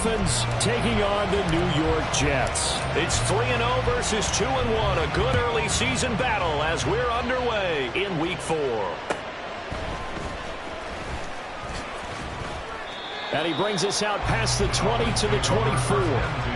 Dolphins taking on the New York Jets. It's 3-0 versus 2-1. A good early season battle as we're underway in Week 4. And he brings us out past the 20 to the 24.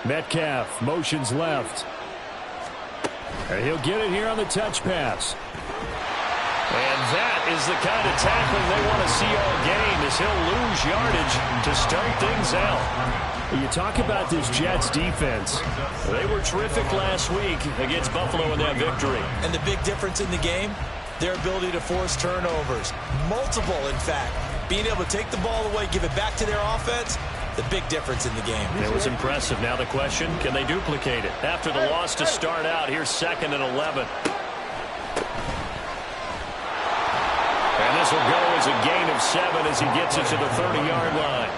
Metcalf motions left. And he'll get it here on the touch pass. And that is the kind of tackling they want to see all game, as he'll lose yardage to start things out. You talk about this Jets defense. They were terrific last week against Buffalo in that victory. And the big difference in the game, their ability to force turnovers. Multiple, in fact. Being able to take the ball away, give it back to their offense, the big difference in the game. It was impressive. Now the question, can they duplicate it? After the loss to start out, here's 2nd and 11. And this will go as a gain of 7 as he gets it to the 30-yard line.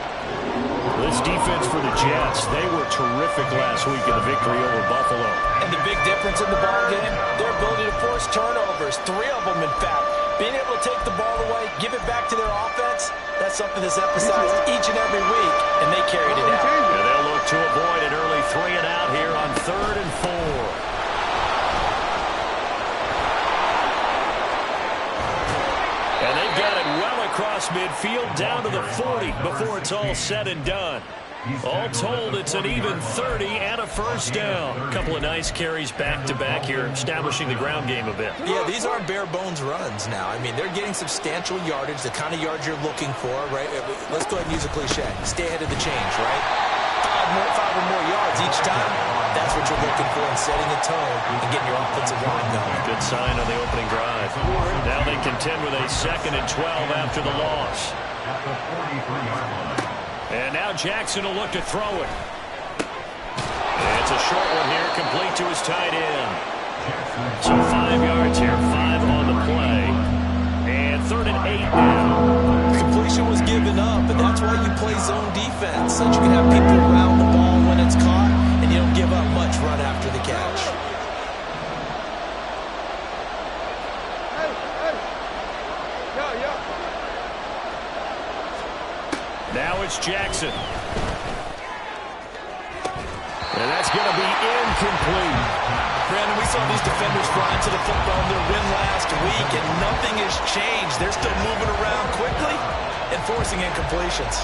This defense for the Jets, they were terrific last week in the victory over Buffalo. And the big difference in the ball game, their ability to force turnovers, 3 of them in fact. Being able to take the ball away, give it back to their offense, that's something that's emphasized each and every week, and they carried it out. And they'll look to avoid an early 3 and out here on 3rd and 4. And they've got it well across midfield down to the 40 before it's all said and done. All told, it's an even 30 and a first down. A couple of nice carries back-to-back here, establishing the ground game a bit. Yeah, these aren't bare-bones runs now. I mean, they're getting substantial yardage, the kind of yards you're looking for, right? Let's go ahead and use a cliche. Stay ahead of the change, right? 5 or more yards each time. That's what you're looking for in setting a tone and getting your offensive line going. Good sign on the opening drive. Now they contend with a 2nd and 12 after the loss. And now Jackson will look to throw it. It's a short one here, complete to his tight end. So 5 yards here, 5 on the play. And 3rd and 8 now. The completion was given up, but that's why you play zone defense, so that you can have people around the ball when it's caught, and you don't give up much run after the catch. Now it's Jackson. And that's going to be incomplete. Brandon, we saw these defenders flying to the football in their win last week, and nothing has changed. They're still moving around quickly and forcing incompletions.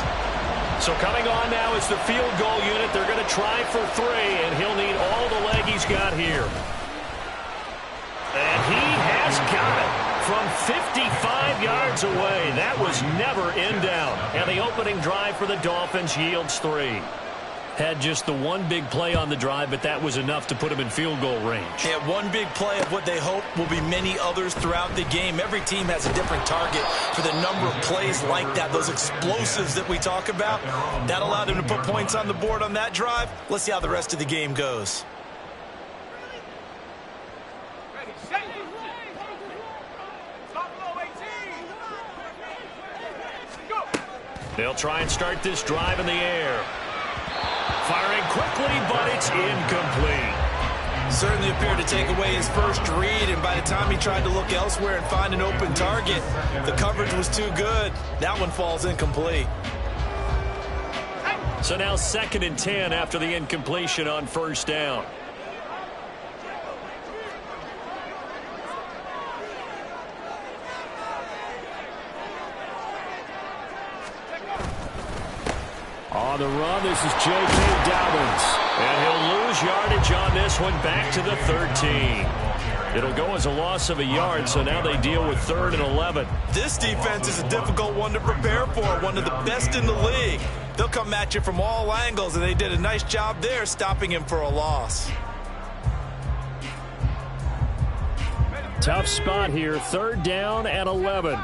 So coming on now is the field goal unit. They're going to try for 3, and he'll need all the leg he's got here. And he has got it. From 55 yards away, that was never in doubt. And the opening drive for the Dolphins yields 3. Had just the one big play on the drive, but that was enough to put him in field goal range. Yeah, one big play of what they hope will be many others throughout the game. Every team has a different target for the number of plays like that, those explosives that we talk about. That allowed him to put points on the board on that drive. Let's see how the rest of the game goes. They'll try and start this drive in the air. Firing quickly, but it's incomplete. Certainly appeared to take away his first read, and by the time he tried to look elsewhere and find an open target, the coverage was too good. That one falls incomplete. So now 2nd and 10 after the incompletion on 1st down. On the run, this is J.K. Dobbins. And he'll lose yardage on this one back to the 13. It'll go as a loss of a yard, so now they deal with 3rd and 11. This defense is a difficult one to prepare for, one of the best in the league. They'll come at you from all angles, and they did a nice job there stopping him for a loss. Tough spot here, 3rd down and 11.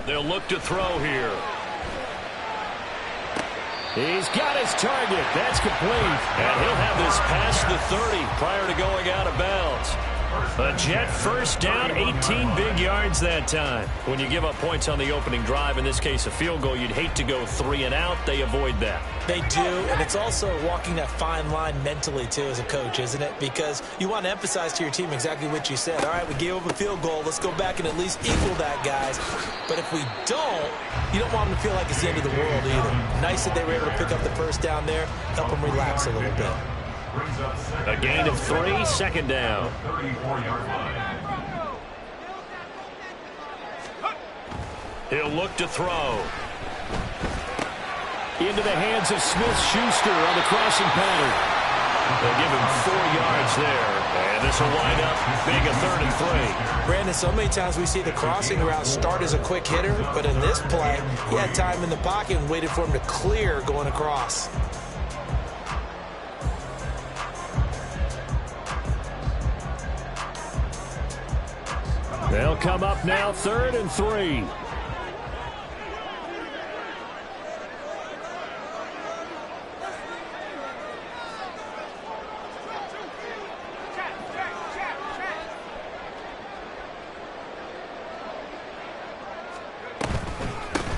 They'll look to throw here. He's got his target. That's complete. And he'll have this past the 30 prior to going out of bounds. A Jet first down, 18 big yards that time. When you give up points on the opening drive, in this case a field goal, you'd hate to go 3 and out. They avoid that. They do, and it's also walking that fine line mentally, too, as a coach, isn't it? Because you want to emphasize to your team exactly what you said. All right, we gave up a field goal. Let's go back and at least equal that, guys. But if we don't, you don't want them to feel like it's the end of the world either. Nice that they were able to pick up the first down there, help them relax a little bit. A gain of 3, second down. He'll look to throw. Into the hands of Smith-Schuster on the crossing pattern. They'll give him 4 yards there. And this will wind up being a 3rd and 3. Brandon, so many times we see the crossing route start as a quick hitter, but in this play, he had time in the pocket and waited for him to clear going across. They'll come up now 3rd and 3.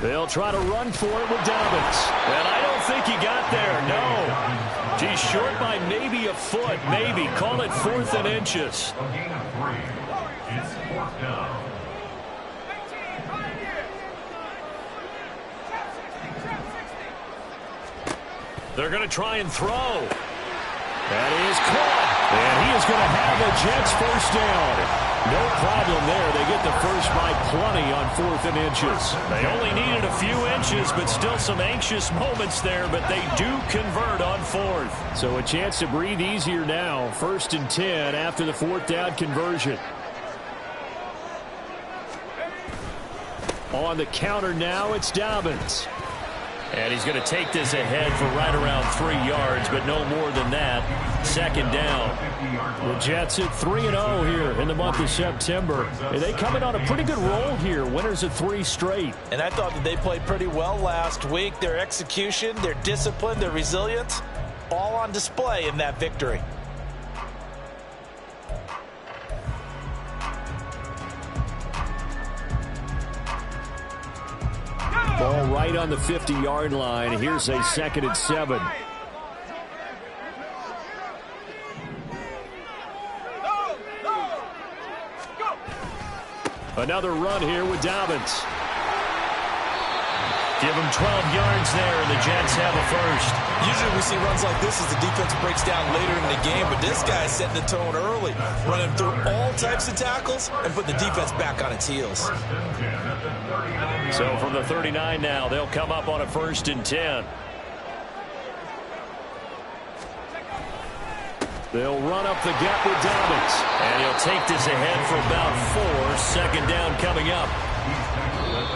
They'll try to run for it with Dobbins. And I don't think he got there, no. He's short by maybe a foot, maybe. Call it 4th and inches. It's 4th down. They're going to try and throw. That is caught. And he is going to have the Jets first down. No problem there. They get the first by plenty on 4th and inches. They only needed a few inches, but still some anxious moments there, but they do convert on 4th. So a chance to breathe easier now. 1st and 10 after the 4th down conversion. On the counter now, it's Dobbins. And he's going to take this ahead for right around 3 yards, but no more than that. 2nd down. The Jets at 3-0 here in the month of September. And they come in on a pretty good roll here. Winners of 3 straight. And I thought that they played pretty well last week. Their execution, their discipline, their resilience, all on display in that victory. Ball right on the 50-yard line. Here's a 2nd and 7. Another run here with Dobbins. Give him 12 yards there, and the Jets have a first. Usually we see runs like this as the defense breaks down later in the game, but this guy's setting the tone early, running through all types of tackles and putting the defense back on its heels. So from the 39 now, they'll come up on a 1st and 10. They'll run up the gut with Dobbins. And he'll take this ahead for about 4. 2nd down coming up.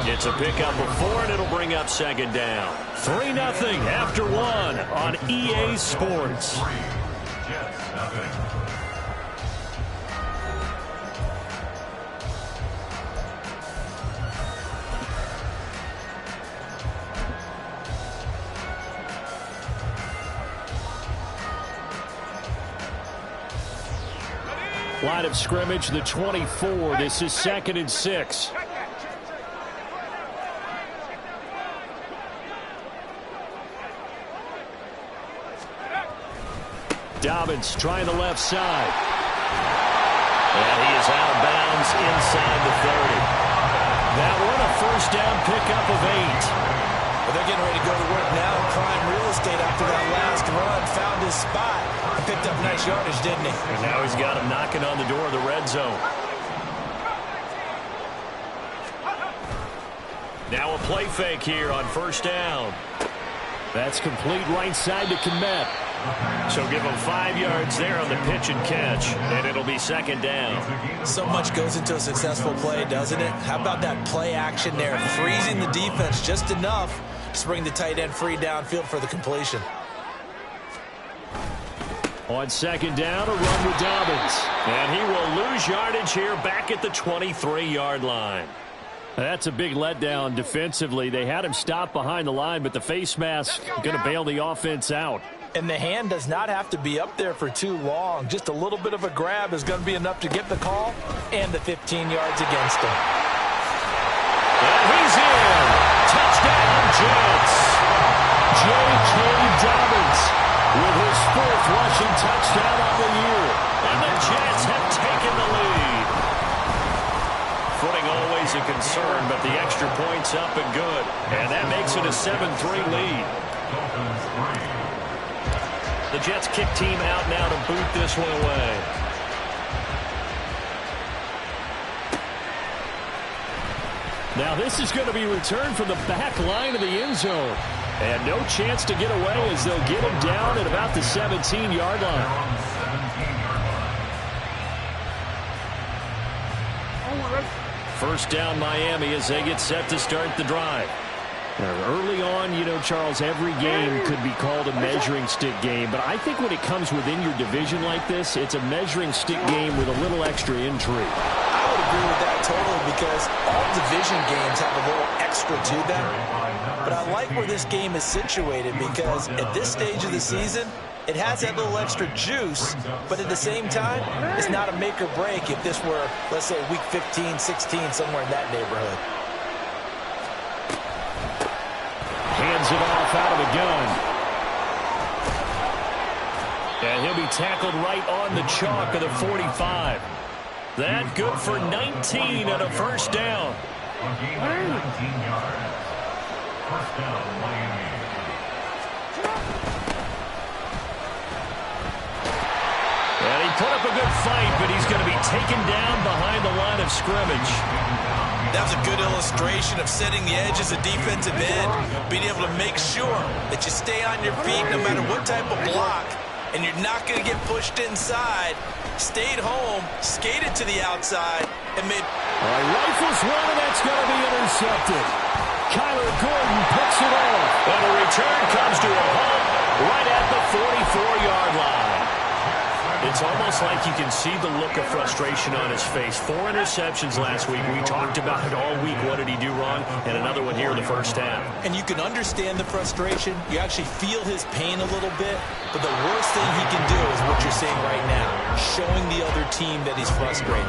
It's a pickup of 4, and it'll bring up 2nd down. 3-0 after 1 on EA Sports. Line of scrimmage, the 24. This is 2nd and 6. Dobbins trying the left side. And he is out of bounds inside the 30. That one a first down pickup of 8. Well, they're getting ready to go to work now in prime real estate after that last run. Found his spot. Picked up nice yardage, didn't he? And now he's got him knocking on the door of the red zone. Now a play fake here on 1st down. That's complete right side to Kmet. So give him 5 yards there on the pitch and catch, and it'll be 2nd down. So much goes into a successful play, doesn't it? How about that play action there? Freezing the defense just enough to bring the tight end free downfield for the completion. On 2nd down, a run with Dobbins. And he will lose yardage here back at the 23-yard line. That's a big letdown defensively. They had him stop behind the line, but the face mask going to bail the offense out. And the hand does not have to be up there for too long. Just a little bit of a grab is going to be enough to get the call and the 15 yards against him. And he's in. Touchdown, Jets. J.K. Dobbins with his 4th rushing touchdown on the year. And the Jets have taken the lead. Footing always a concern, but the extra point's up and good. And that makes it a 7-3 lead. The Jets kick team out now to boot this one away. Now this is going to be returned from the back line of the end zone. And no chance to get away as they'll get him down at about the 17-yard line. First down Miami as they get set to start the drive. Early on, you know, Charles, every game could be called a measuring stick game. But I think when it comes within your division like this, it's a measuring stick game with a little extra intrigue. I would agree with that totally because all division games have a little extra to them. But I like where this game is situated because at this stage of the season, it has that little extra juice, but at the same time, it's not a make or break if this were, let's say, week 15, 16, somewhere in that neighborhood. Hands it off out of the gun. And he'll be tackled right on the chalk of the 45. That good for 19 and a first down. 19 yards. First down, Miami. And he put up a good fight, but he's going to be taken down behind the line of scrimmage. That was a good illustration of setting the edge as a defensive end, being able to make sure that you stay on your feet no matter what type of block, and you're not going to get pushed inside. Stayed home, skated to the outside, and made... Rifles one, and that's going to be intercepted. Kyler Gordon picks it off. And the return comes to a halt right at the 44-yard line. It's almost like you can see the look of frustration on his face. 4 interceptions last week. We talked about it all week. What did he do wrong? And another one here in the first half. And you can understand the frustration. You actually feel his pain a little bit. But the worst thing he can do is what you're saying right now, showing the other team that he's frustrated.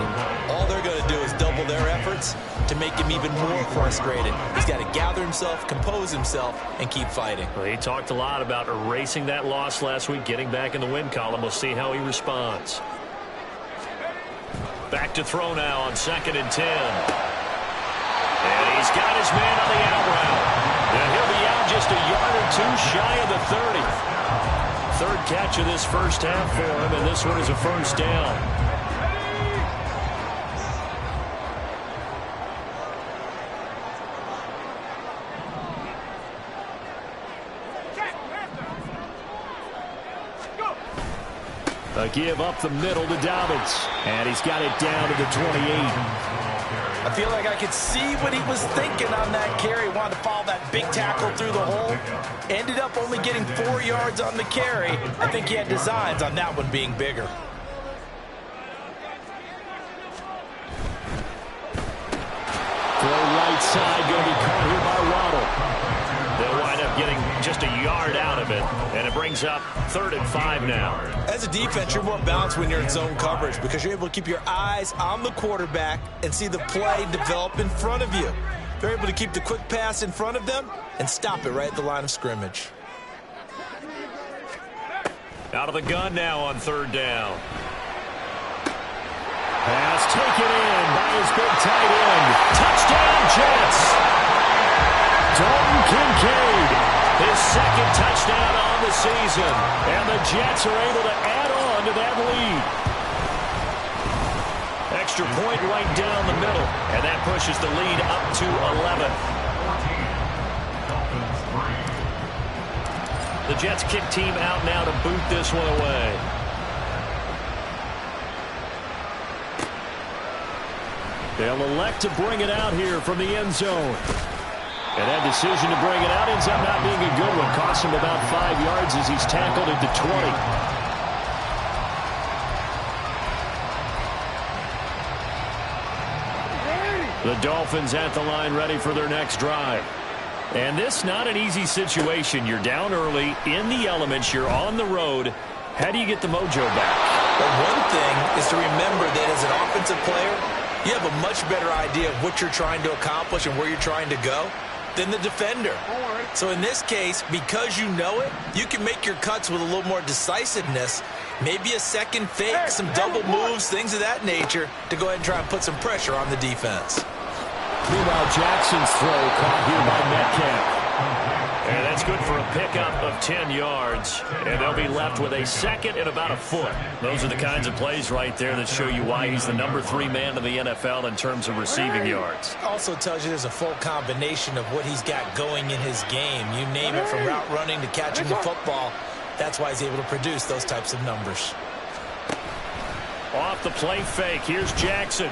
All they're going to do is double their efforts to make him even more frustrated. He's got to gather himself, compose himself, and keep fighting. Well, he talked a lot about erasing that loss last week, getting back in the win column. We'll see how he responds. Back to throw now on 2nd and 10. And he's got his man on the out route. And he'll be out just a yard or two shy of the 30. Third catch of this first half for him, and this one is a first down. A give up the middle to Dobbins. And he's got it down to the 28. I feel like I could see what he was thinking on that carry. Wanted to follow that big tackle through the hole. Ended up only getting 4 yards on the carry. I think he had designs on that one being bigger. Throw right side, going to be caught here by Waddle. They'll wind up getting just a yard out of it, and it brings up 3rd and 5 now. As a defense, you're more balanced when you're in zone coverage because you're able to keep your eyes on the quarterback and see the play develop in front of you. They're able to keep the quick pass in front of them and stop it right at the line of scrimmage. Out of the gun now on 3rd down. Pass taken in by his big tight end. Touchdown, Jets. Dalton Kincaid, his 2nd touchdown on the season. And the Jets are able to add on to that lead. Extra point right down the middle. And that pushes the lead up to 11. The Jets kick team out now to boot this one away. They'll elect to bring it out here from the end zone. And that decision to bring it out ends up not being a good one. Costs him about 5 yards as he's tackled at the 20. The Dolphins at the line ready for their next drive. And this not an easy situation. You're down early, in the elements, you're on the road. How do you get the mojo back? Well, one thing is to remember that as an offensive player, you have a much better idea of what you're trying to accomplish and where you're trying to go than the defender. So in this case, because you know it, you can make your cuts with a little more decisiveness, maybe a second fake, some double moves, things of that nature, to go ahead and try and put some pressure on the defense. Meanwhile, Jackson's throw caught here by Metcalf. And that's good for a pickup of 10 yards. And they'll be left with a second and about a foot. Those are the kinds of plays right there that show you why he's the number 3 man in the NFL in terms of receiving yards. Also tells you there's a full combination of what he's got going in his game. You name it, from route running to catching the football. That's why he's able to produce those types of numbers. Off the play fake, here's Jackson.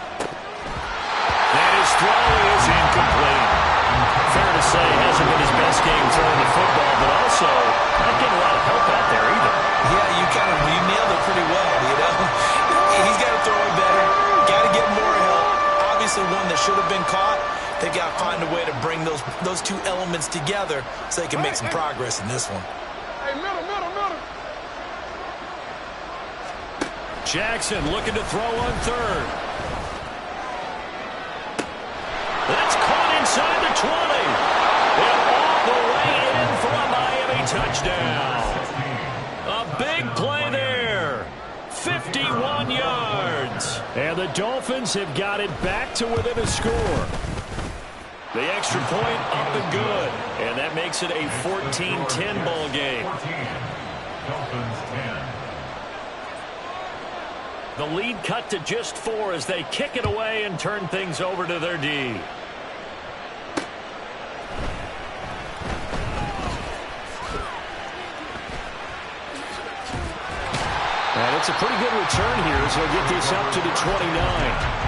And his throw is incomplete. Fair to say, hasn't been his best game throwing the football, but also not getting a lot of help out there either. Yeah, you nailed it pretty well, you know. He's got to throw it better. Got to get more help. Obviously one that should have been caught. They got to find a way to bring those two elements together so they can make some progress in this one. Hey, middle. Jackson looking to throw on third. That's caught inside the 20. And all the way in for a Miami touchdown. A big play there. 51 yards. And the Dolphins have got it back to within a score. The extra point up and good. And that makes it a 14-10 ball game. 14. Dolphins 10. The lead cut to just 4 as they kick it away and turn things over to their D. And it's a pretty good return here as he'll get this up to the 29.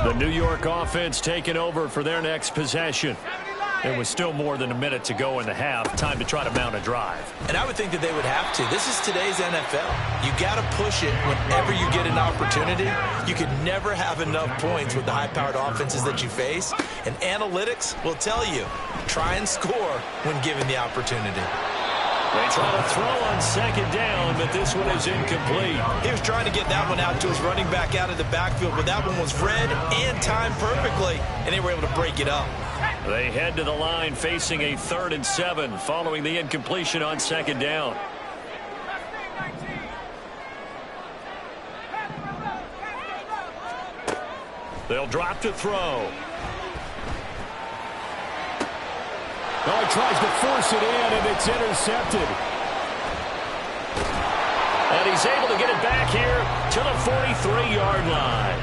The New York offense taking over for their next possession. There was still more than a minute to go in the half. Time to try to mount a drive. And I would think that they would have to. This is today's NFL. You got to push it whenever you get an opportunity. You can never have enough points with the high-powered offenses that you face. And analytics will tell you, try and score when given the opportunity. They try to throw on second down, but this one is incomplete. He was trying to get that one out to his running back out of the backfield, but that one was read and timed perfectly, and they were able to break it up. They head to the line facing a 3rd and 7 following the incompletion on 2nd down. They'll drop to throw. Oh, he tries to force it in, and it's intercepted. And he's able to get it back here to the 43-yard line.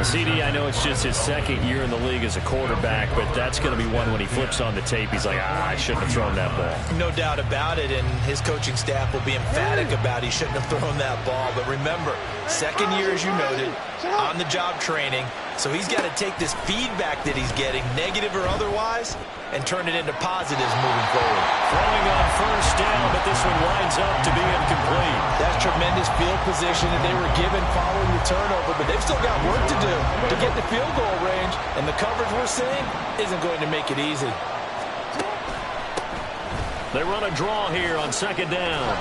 CD, I know it's just his 2nd year in the league as a quarterback, but that's going to be one when he flips on the tape. He's like, I shouldn't have thrown that ball. No doubt about it, and his coaching staff will be emphatic about he shouldn't have thrown that ball. But remember, 2nd year, as you noted, on-the-job training. So he's got to take this feedback that he's getting, negative or otherwise, and turn it into positives moving forward. Throwing on 1st down, but this one winds up to be incomplete. That's tremendous field position that they were given following the turnover, but they've still got work to do to get the field goal range, and the coverage we're seeing isn't going to make it easy. They run a draw here on 2nd down.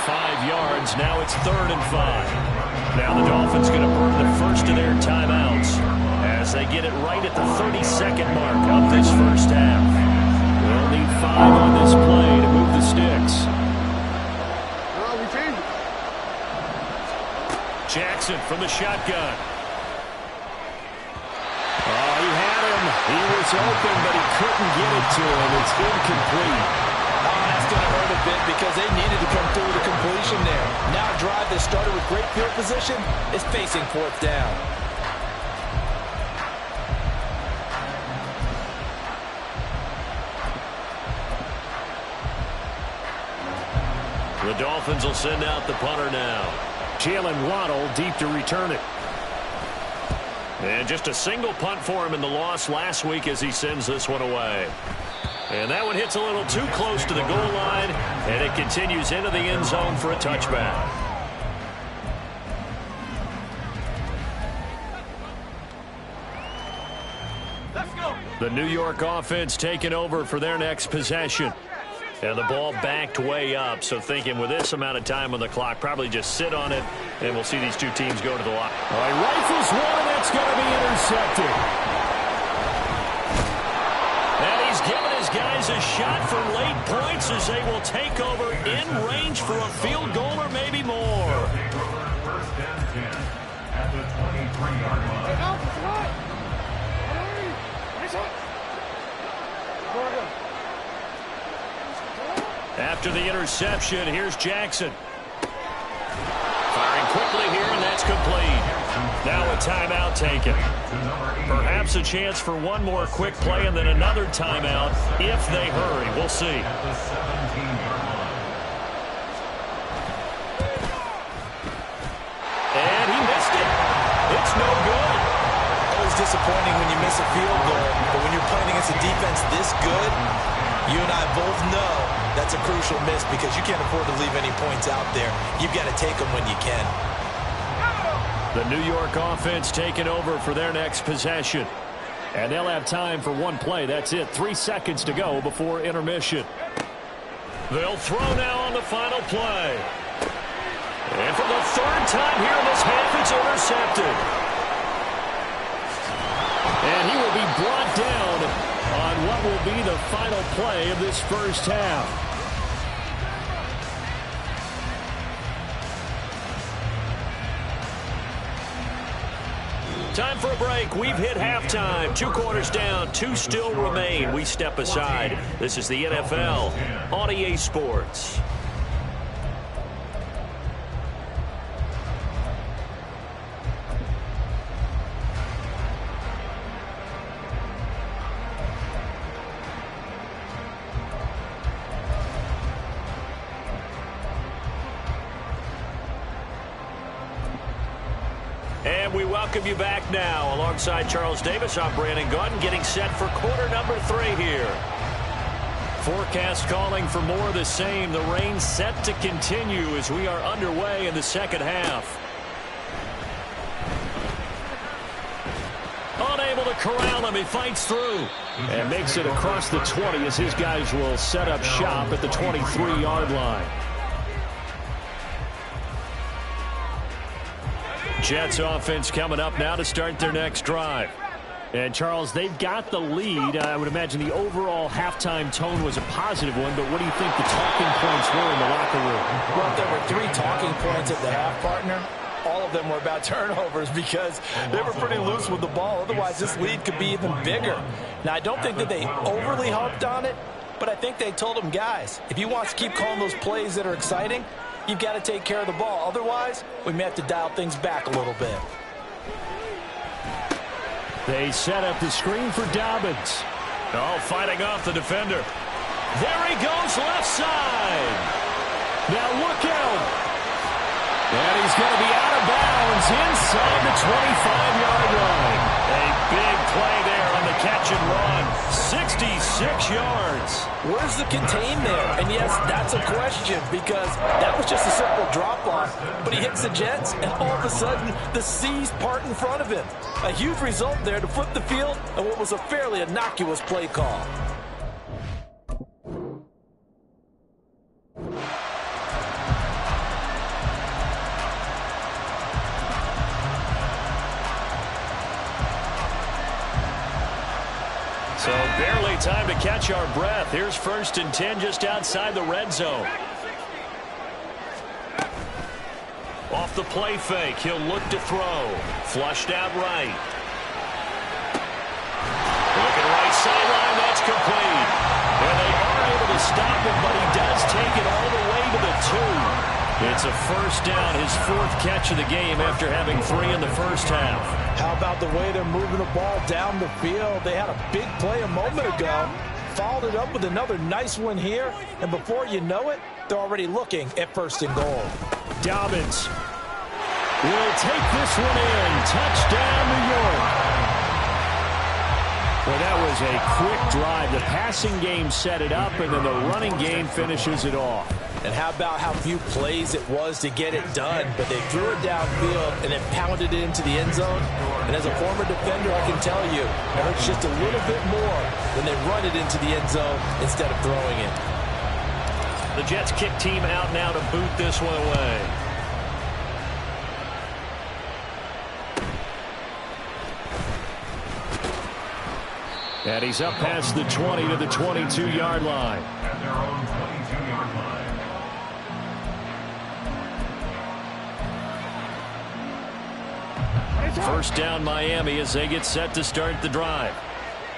5 yards, now it's 3rd and 5. Now the Dolphins going to burn the first of their timeouts as they get it right at the 32nd mark of this first half. They'll need 5 on this play to move the sticks. Jackson from the shotgun. Oh, he had him. He was open, but he couldn't get it to him. It's incomplete. That's going to hurt a bit because they needed to come through with a completion there. Now a drive that started with great field position is facing 4th down. The Dolphins will send out the punter now. Jalen Waddle deep to return it. And just a single punt for him in the loss last week as he sends this one away. And that one hits a little too close to the goal line, and it continues into the end zone for a touchback. Let's go. The New York offense taking over for their next possession. And the ball backed way up, so thinking with this amount of time on the clock, probably just sit on it, and we'll see these two teams go to the line. All right, rifles one, and that's going to be intercepted. And he's given his guys a shot for late points as they will take over in range for a field goal or maybe more. First and 10 at the 23-yard line. After the interception, here's Jackson. Firing quickly here, and that's complete. Now a timeout taken. Perhaps a chance for one more quick play and then another timeout if they hurry. We'll see. And he missed it. It's no good. Always disappointing when you miss a field goal, but when you're playing against a defense this good, you and I both know that's a crucial miss because you can't afford to leave any points out there. You've got to take them when you can. The New York offense taking over for their next possession. And they'll have time for one play. That's it. 3 seconds to go before intermission. They'll throw now on the final play. And for the 3rd time here in this half, it's intercepted. And he will be brought down on what will be the final play of this first half. Time for a break. We've hit halftime. 2 quarters down. 2 still remain. We step aside. This is the NFL on EA Sports. And we welcome you back now. Alongside Charles Davis, I'm Brandon Gunn, getting set for quarter number 3 here. Forecast calling for more of the same. The rain set to continue as we are underway in the second half. Unable to corral him. He fights through. And makes it across the 20 as his guys will set up shop at the 23-yard line. Jets offense coming up now to start their next drive. And, Charles, they've got the lead. I would imagine the overall halftime tone was a positive one, but what do you think the talking points were in the locker room? Well, there were 3 talking points at the half, partner. All of them were about turnovers because they were pretty loose with the ball. Otherwise, this lead could be even bigger. Now, I don't think that they overly harped on it, but I think they told them, guys, if you want to keep calling those plays that are exciting, you've got to take care of the ball. Otherwise, we may have to dial things back a little bit. They set up the screen for Dobbins. Oh, fighting off the defender. There he goes, left side. Now look out. And he's going to be out of bounds inside the 25-yard line. A big play there on the catch and run. 66 yards. Where's the contain there? And yes, that's a question because that was just a simple drop-off. But he hits the Jets, and all of a sudden, the seas part in front of him. A huge result there to flip the field and what was a fairly innocuous play call. So barely time to catch our breath. Here's 1st and 10 just outside the red zone. Off the play fake, he'll look to throw. Flushed out right. Looking right sideline, that's complete. And they are able to stop him, but he does take it all the way to the 2. It's a 1st down, his 4th catch of the game after having 3 in the first half. How about the way they're moving the ball down the field? They had a big play a moment ago, followed it up with another nice one here, and before you know it, they're already looking at 1st and goal. Dobbins will take this one in. Touchdown, New York. Well, that was a quick drive. The passing game set it up, and then the running game finishes it off. And how about how few plays it was to get it done, but they threw it downfield and then pounded it into the end zone. And as a former defender, I can tell you, it hurts just a little bit more when they run it into the end zone instead of throwing it. The Jets kick team out now to boot this one away. And he's up past the 20 to the 22-yard line. At their own 22-yard line. First down Miami as they get set to start the drive.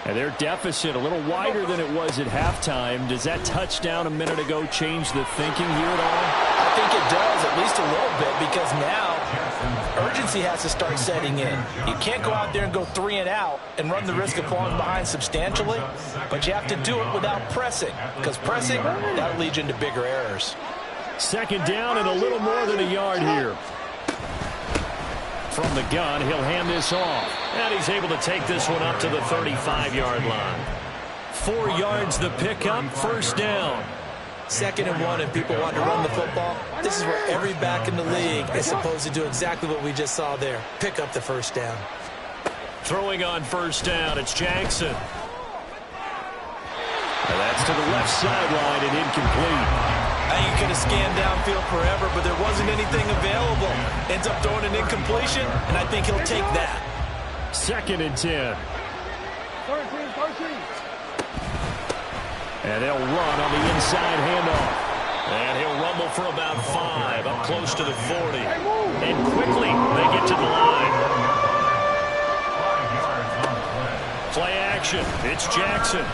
And their deficit a little wider than it was at halftime. Does that touchdown a minute ago change the thinking here at all? I think it does, at least a little bit, because now urgency has to start setting in. You can't go out there and go 3 and out and run the risk of falling behind substantially, but you have to do it without pressing, because pressing, that'll lead you into bigger errors. 2nd down and a little more than a yard here. From the gun, he'll hand this off. And he's able to take this one up to the 35-yard line. 4 yards the pickup, 1st down. 2nd and 1, and people want to run the football. This is where every back in the league is supposed to do exactly what we just saw there. Pick up the 1st down. Throwing on 1st down, it's Jackson. And that's to the left sideline and incomplete. You could have scanned downfield forever, but there wasn't anything available. Ends up throwing an incompletion, and I think he'll take that. 2nd and 10. And they'll run on the inside handoff. And he'll rumble for about 5, up close to the 40. And quickly, they get to the line. Play action. It's Jackson.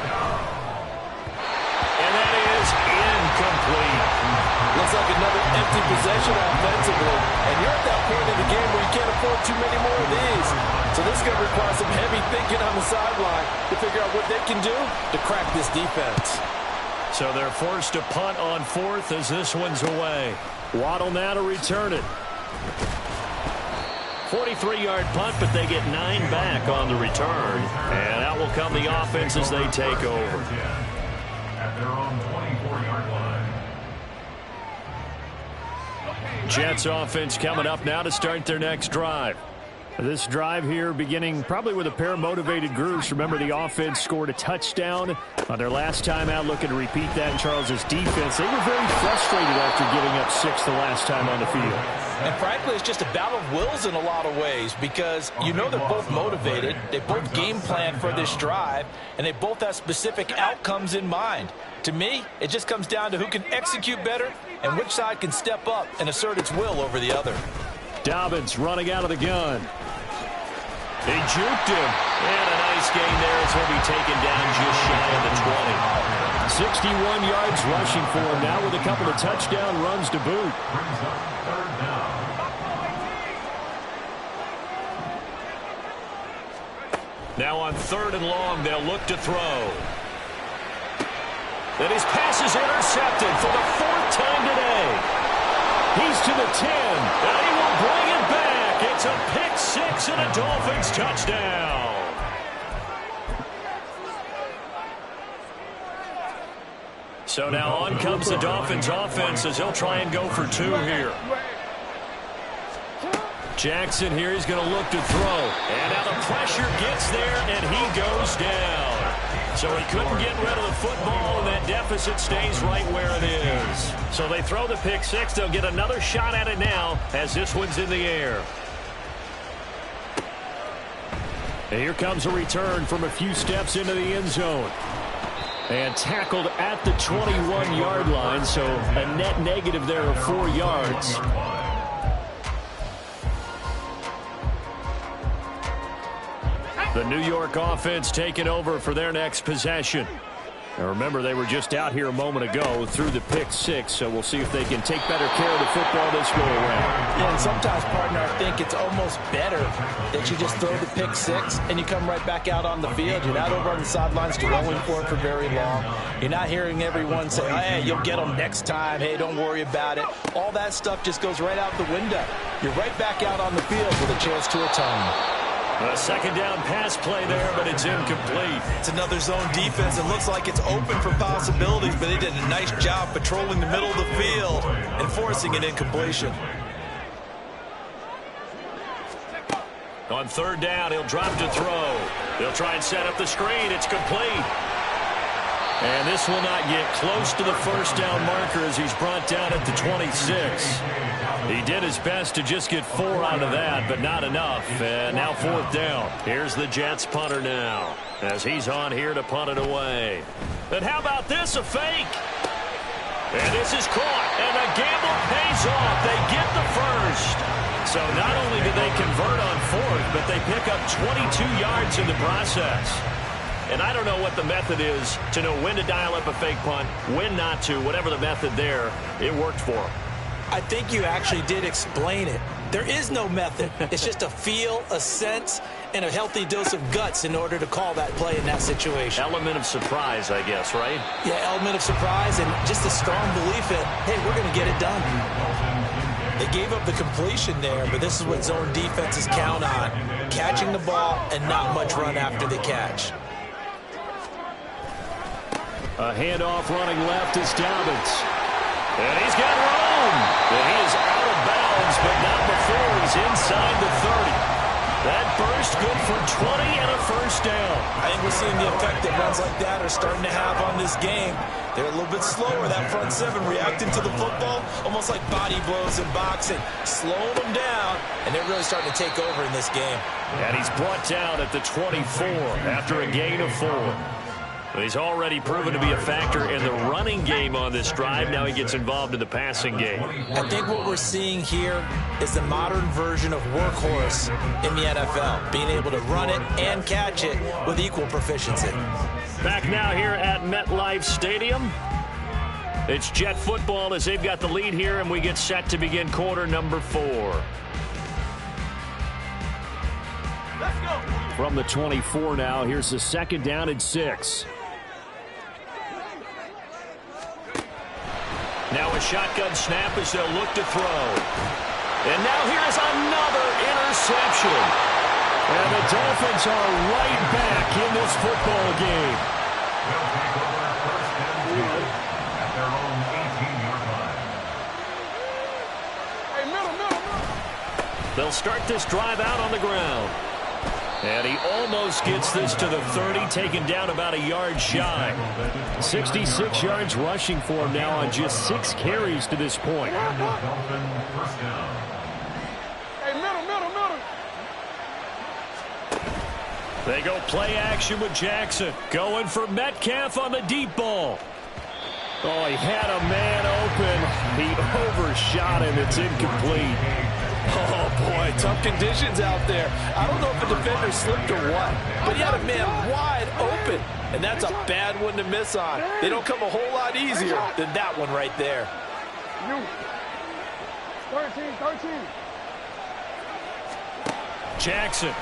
And that is incomplete. Looks like another empty possession offensively. And you're at that point in the game where you can't afford too many more of these. So this is going to require some heavy thinking on the sideline to figure out what they can do to crack this defense. So they're forced to punt on 4th as this one's away. Waddle now to return it. 43-yard punt, but they get 9 back on the return. And out will come the offense as they take over. At their own 24-yard line. Jets offense coming up now to start their next drive. This drive here beginning probably with a pair of motivated groups. Remember, the offense scored a touchdown on their last time out, looking to repeat that in Charles's defense. They were very frustrated after giving up 6 the last time on the field. And frankly, it's just a battle of wills in a lot of ways because you know they're both motivated, they both game plan for this drive, and they both have specific outcomes in mind. To me, it just comes down to who can execute better and which side can step up and assert its will over the other. Dobbins running out of the gun. They juked him. And a nice gain there as he'll be taken down just shy of the 20. 61 yards rushing for him now with a couple of touchdown runs to boot. Now on 3rd and long, they'll look to throw. And his pass is intercepted for the 4th time today. He's to the 10, and he will bring it back. It's a pick 6 and a Dolphins touchdown. So now on comes the Dolphins offense as they'll try and go for 2 here. Jackson here, he's going to look to throw. And now the pressure gets there, and he goes down. So he couldn't get rid of the football, and that deficit stays right where it is. So they throw the pick 6. They'll get another shot at it now as this one's in the air. And here comes a return from a few steps into the end zone. And tackled at the 21-yard line, so a net negative there of 4 yards. The New York offense taking over for their next possession. Now remember, they were just out here a moment ago through the pick 6, so we'll see if they can take better care of the football this go around. Yeah, and sometimes, partner, I think it's almost better that you just throw the pick 6 and you come right back out on the field. You're not over on the sidelines dwelling for it for very long. You're not hearing everyone say, hey, you'll get them next time. Hey, don't worry about it. All that stuff just goes right out the window. You're right back out on the field with a chance to atone. A 2nd down pass play there, but it's incomplete. It's another zone defense. It looks like it's open for possibilities, but they did a nice job patrolling the middle of the field and forcing an incompletion. On 3rd down, he'll drop to throw. They'll try and set up the screen. It's complete. And this will not get close to the 1st down marker as he's brought down at the 26. He did his best to just get 4 out of that, but not enough. And now 4th down. Here's the Jets punter now as he's on here to punt it away. And how about this, a fake? And this is caught, and the gamble pays off. They get the 1st. So not only do they convert on 4th, but they pick up 22 yards in the process. And I don't know what the method is to know when to dial up a fake punt, when not to. Whatever the method there, it worked for them. I think you actually did explain it. There is no method. It's just a feel, a sense, and a healthy dose of guts in order to call that play in that situation. Element of surprise, I guess, right? Yeah, element of surprise and just a strong belief in, hey, we're going to get it done. They gave up the completion there, but this is what zone defenses count on. Catching the ball and not much run after the catch. A handoff running left is Dobbins. And he's got room. And he is out of bounds, but not before he's inside the 30. That burst good for 20 and a 1st down. I think we're seeing the effect that runs like that are starting to have on this game. They're a little bit slower, that front 7 reacting to the football, almost like body blows in boxing, slowing them down, and they're really starting to take over in this game. And he's brought down at the 24 after a gain of 4. He's already proven to be a factor in the running game on this drive. Now he gets involved in the passing game. I think what we're seeing here is the modern version of workhorse in the NFL, being able to run it and catch it with equal proficiency. Back now here at MetLife Stadium. It's Jet football as they've got the lead here, and we get set to begin quarter number 4. Let's go. From the 24 now, here's the 2nd down and 6. Now a shotgun snap as they'll look to throw. And now here's another interception. And the Dolphins are right back in this football game. They'll take over 1st and 10 at their own 18-yard line. They'll start this drive out on the ground. And he almost gets this to the 30, taken down about a yard shy. 66 yards rushing for him now on just 6 carries to this point. Dolphin 1st down. They go play action with Jackson. Going for Metcalf on the deep ball. Oh, he had a man open. He overshot him. It's incomplete. Oh, boy, tough conditions out there. I don't know if the defender slipped or what, but he had a man wide open, and that's a bad one to miss on. They don't come a whole lot easier than that one right there. 13. Jackson.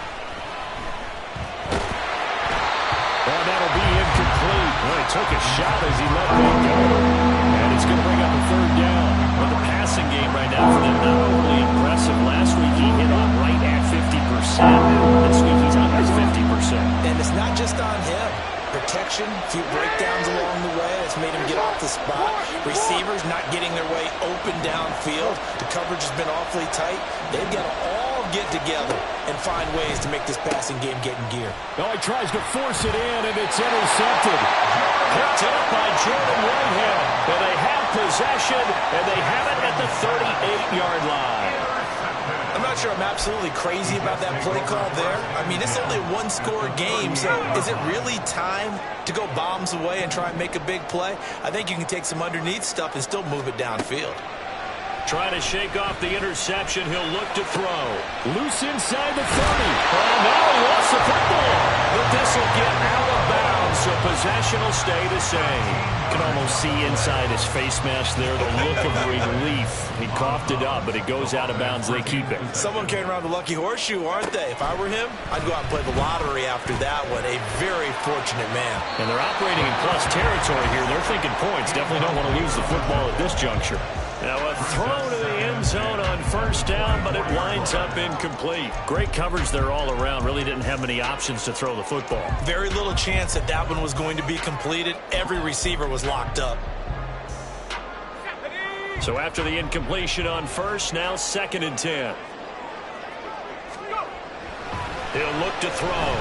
Oh, that'll be incomplete. Well, he took a shot as he let me go. And it's going to bring up a third down. But the passing game right now for them not overly impressive. Last week he hit on right at 50%. This week he's on his 50%. And it's not just on him. Protection, a few breakdowns along the way. That's made him get off the spot. Receivers not getting their way open downfield. The coverage has been awfully tight. They've got to all get together and find ways to make this passing game get in gear. Oh, he tries to force it in, and it's intercepted. Picked up by Jordan Whitehead. And they have possession, and they have it at the 38-yard line. I'm not sure I'm absolutely crazy about that play call there. I mean, it's only a one-score game, so is it really time to go bombs away and try and make a big play? I think you can take some underneath stuff and still move it downfield. Trying to shake off the interception. He'll look to throw. Loose inside the 30. Oh, now he lost the football. But this will get out of bounds, so possession will stay the same. You can almost see inside his face mask there the look of relief. He coughed it up, but it goes out of bounds. They keep it. Someone carrying around the lucky horseshoe, aren't they? If I were him, I'd go out and play the lottery after that one. A very fortunate man. And they're operating in plus territory here. They're thinking points. Definitely don't want to lose the football at this juncture. Now a throw to the end zone on first down, but it winds up incomplete. Great coverage there all around. Really didn't have many options to throw the football. Very little chance that that one was going to be completed. Every receiver was locked up. So after the incompletion on first, now 2nd and 10. He'll look to throw.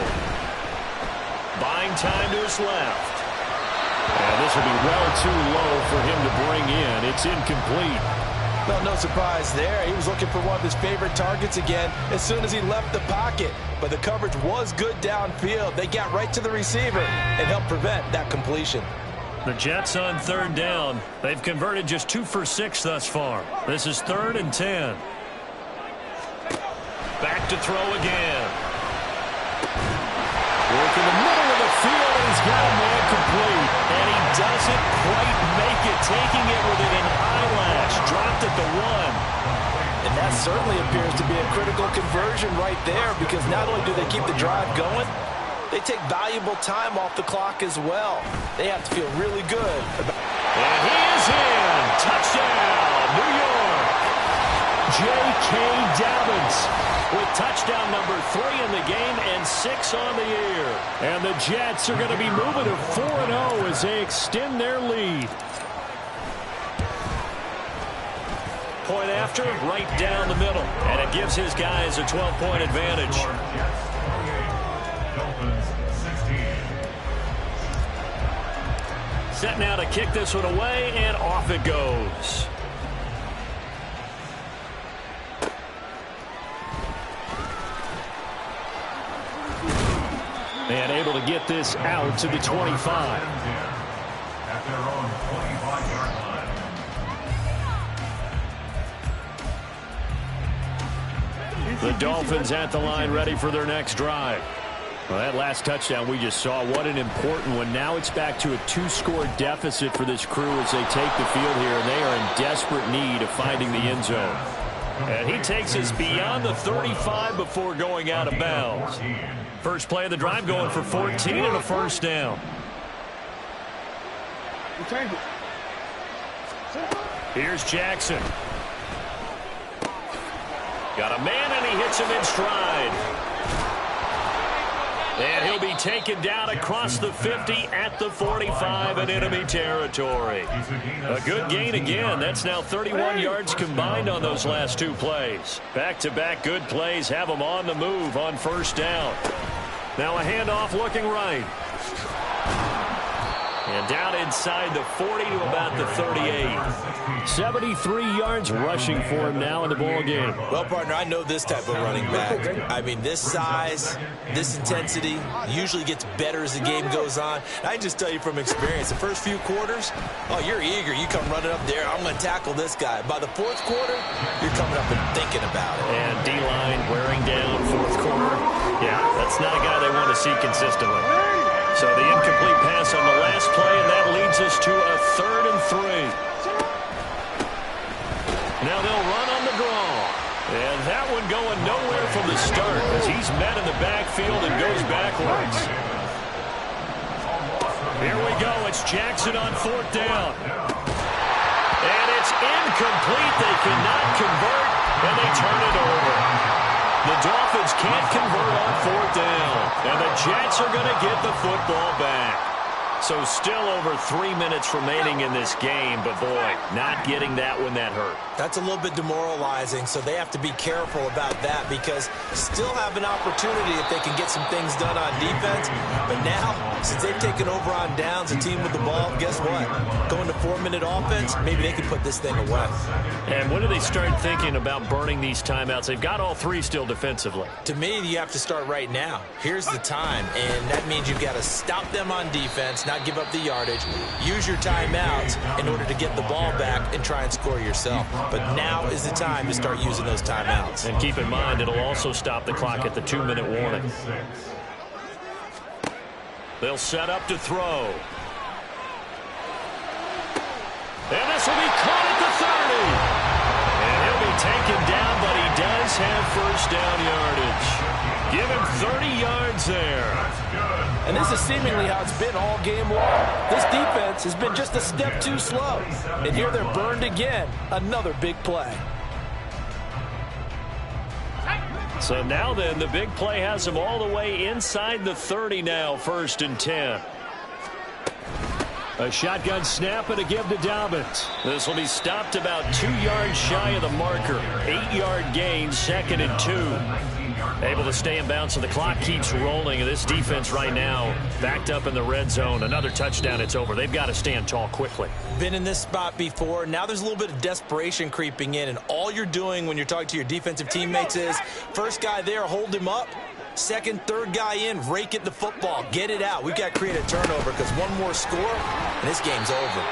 Buying time to his left. And this will be well too low for him to bring in. It's incomplete. Well, no surprise there. He was looking for one of his favorite targets again as soon as he left the pocket. But the coverage was good downfield. They got right to the receiver and helped prevent that completion. The Jets on 3rd down. They've converted just 2 for 6 thus far. This is 3rd and 10. Back to throw again. Work in the middle of the field, and he's got a man complete. And he doesn't quite make it, taking it within an eyelash. Dropped at the 1. And that certainly appears to be a critical conversion right there, because not only do they keep the drive going, they take valuable time off the clock as well. They have to feel really good about. And he is in. Touchdown, New York. J.K. Dobbins with touchdown number 3 in the game and 6 on the year. And the Jets are going to be moving to 4-0 as they extend their lead. Point after, right down the middle. And it gives his guys a 12-point advantage. Set now to kick this one away, and off it goes. And able to get this out to the 25. At their own 25-yard line. The Dolphins at the line, ready for their next drive. Well, that last touchdown we just saw, what an important one. Now it's back to a 2-score deficit for this crew as they take the field here, and they are in desperate need of finding the end zone. And he takes us beyond the 35 before going out of bounds. First play of the drive, going for 14 and a first down. Here's Jackson. Got a man, and he hits him in stride. And he'll be taken down across the 50 at the 45 in enemy territory. A good gain again. That's now 31 yards combined on those last 2 plays. Back-to-back good plays have them on the move on first down. Now a handoff looking right. And down inside the 40 to about the 38. 73 yards rushing for him now in the ball game. Well, partner, I know this type of running back. I mean, this size, this intensity usually gets better as the game goes on. And I can just tell you from experience, the first few quarters, oh, you're eager. You come running up there, I'm going to tackle this guy. By the fourth quarter, you're coming up and thinking about it. And D-line wearing down fourth quarter. Yeah, that's not a guy they want to see consistently. So the incomplete pass on the last play, and that leads us to a 3rd and 3. Now they'll run on the draw. And that one going nowhere from the start as he's met in the backfield and goes backwards. Here we go. It's Jackson on 4th down. And it's incomplete. They cannot convert, and they turn it over. The Dolphins can't convert on 4th down, and the Jets are going to get the football back. So still over 3 minutes remaining in this game, but boy, not getting that one that hurt. That's a little bit demoralizing, so they have to be careful about that because still have an opportunity if they can get some things done on defense. But now, since they've taken over on downs, a team with the ball, guess what? Going to 4-minute offense, maybe they can put this thing away. And when do they start thinking about burning these timeouts? They've got all 3 still defensively. To me, you have to start right now. Here's the time, and that means you've got to stop them on defense, not give up the yardage, use your timeouts in order to get the ball back and try and score yourself. But now is the time to start using those timeouts. And keep in mind, it'll also stop the clock at the 2-minute warning. They'll set up to throw. And this will be caught at the 30. And he'll be taken down, but he does have first down yardage. Give him 30 yards there. And this is seemingly how it's been all game long. This defense has been just a step too slow. And here they're burned again. Another big play. So now then, the big play has them all the way inside the 30 now, 1st and 10. A shotgun snap and a give to Dobbins. This will be stopped about 2 yards shy of the marker. 8-yard gain, 2nd and 2. Able to stay in bounds, so the clock keeps rolling. And this defense right now backed up in the red zone. Another touchdown, it's over. They've got to stand tall quickly. Been in this spot before. Now there's a little bit of desperation creeping in. And all you're doing when you're talking to your defensive teammates is, first guy there, hold him up. Second, third guy in, rake at the football. Get it out. We've got to create a turnover because one more score, and this game's over.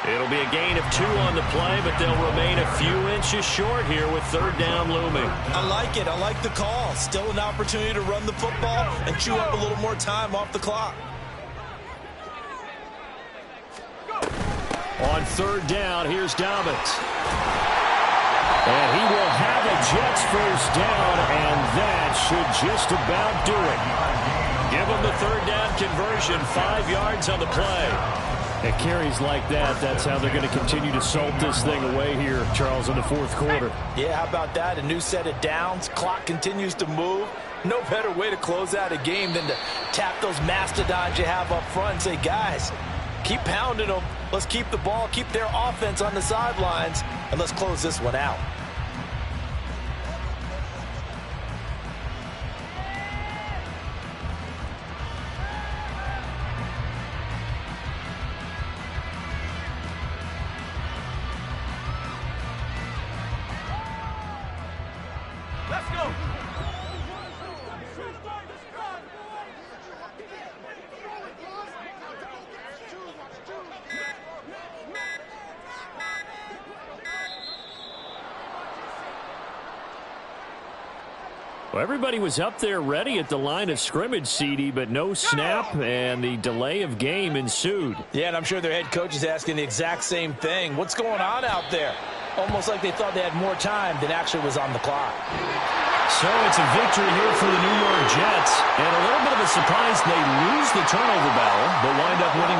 It'll be a gain of 2 on the play, but they'll remain a few inches short here with 3rd down looming. I like it. I like the call. Still an opportunity to run the football and chew up a little more time off the clock. On 3rd down, here's Dobbins. And he will have a Jets first down, and that should just about do it. Give them the 3rd down conversion, 5 yards on the play. At carries like that, that's how they're going to continue to salt this thing away here, Charles, in the 4th quarter. Yeah, how about that? A new set of downs. Clock continues to move. No better way to close out a game than to tap those mastodons you have up front and say, guys, keep pounding them. Let's keep the ball, keep their offense on the sidelines, and let's close this one out. Well, everybody was up there ready at the line of scrimmage, CD, but no snap, and the delay of game ensued. Yeah, and I'm sure their head coach is asking the exact same thing. What's going on out there? Almost like they thought they had more time than actually was on the clock. So it's a victory here for the New York Jets, and a little bit of a surprise. They lose the turnover battle, but wind up winning